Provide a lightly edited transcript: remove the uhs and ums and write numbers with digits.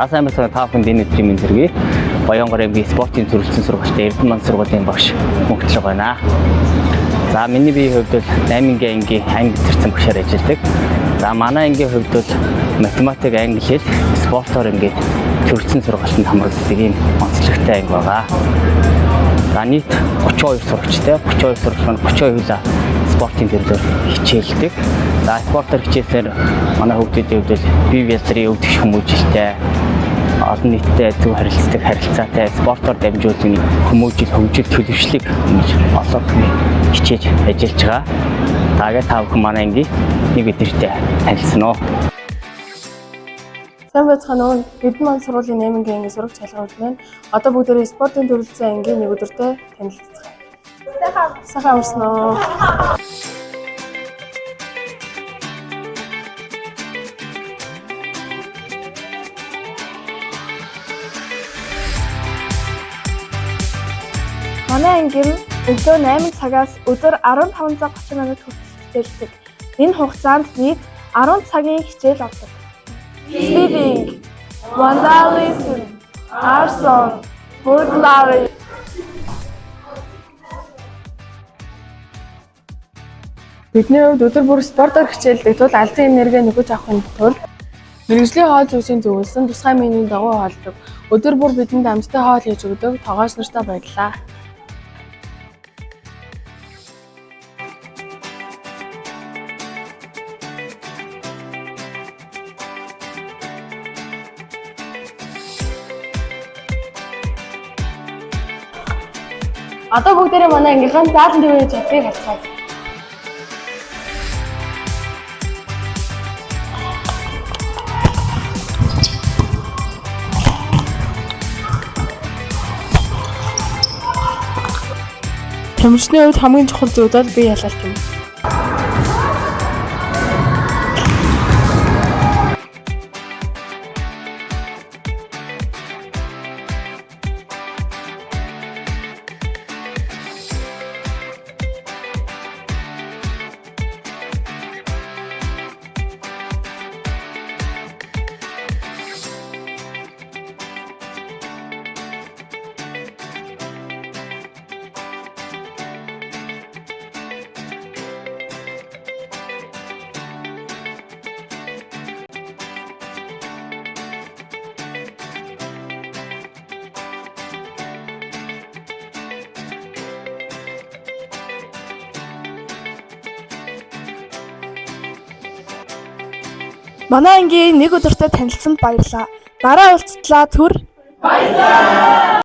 За сайн байна уу та бүхэнд энэ өдрийн мэнд хүргэе. Баянгор аймгийн спортын төрөлцсөн сургуультай Эрдэнэ сургуулийн багш Мөнхтлэг байна. За миний биеийн хувьд бол 8-гийн ангийн анги төрсэн багшаар ажилладаг. За манай ангийн хувьд бол математик, англи хэл, спортоор ингээд төрөлцсөн сургуульд хамрагддаг ийм онцлогтой анги байгаа. За нийт 32 сурагчтай, 32 сурагч маань 32 хөл спортын төрлөөр хичээлдэг. За спортоор хичээлсээр манай хүүхдүүдийн хувьд бие биедрийн өвдөгч хүмүүжлтэй, олон нийтэд зөв харилцаатай спортоор дамжуулан хүмүүжил, хөгжил, төлөвшлиг ингэж олон хичээж ажиллаж байгаа. Тагээд та бүхэн манай ангийн нэг өдөртөө танилцсан уу? Сайн байцгаана уу? Эрдэнэ сургуулийн 8-гийн ангийн сурагч халгауд байна. Одоо бүгдээрээ спортын төрөлцсөн ангийн нэг өдөртөө танилццгаая. Сайхан амарсан уу? Манай ангийн өглөө 8 цагаас өдөр 15 цаг 30 минут хүртэл хичээлдэг. Энэ хугацаанд нийт 10 цагийн хичээл авдаг. Speaking, vandalism, arson, burglary. Бидний хувьд өдөр бүр спортоор хичээлдэг тул алсын энерги нөгөөж авахын тулд мэргэжлийн хоол зүйлсийн зөвлөсөн тусгай менюний дагуу хоолдог. Өдөр бүр бидэнд амттай хоол хийж өгдөг тоогоос нартай баярлалаа. Одоо бүгдээрээ манай ангийнхаа заалан дөрвийн чадлыг харцгаая. Тамирчны хувьд хамгийн чухал зүйл бол бие ялалт юм. Манай ангийн нэг өдөртөө танилцсанд баярлалаа. Дараа уулзтлаа түр. Баярлалаа.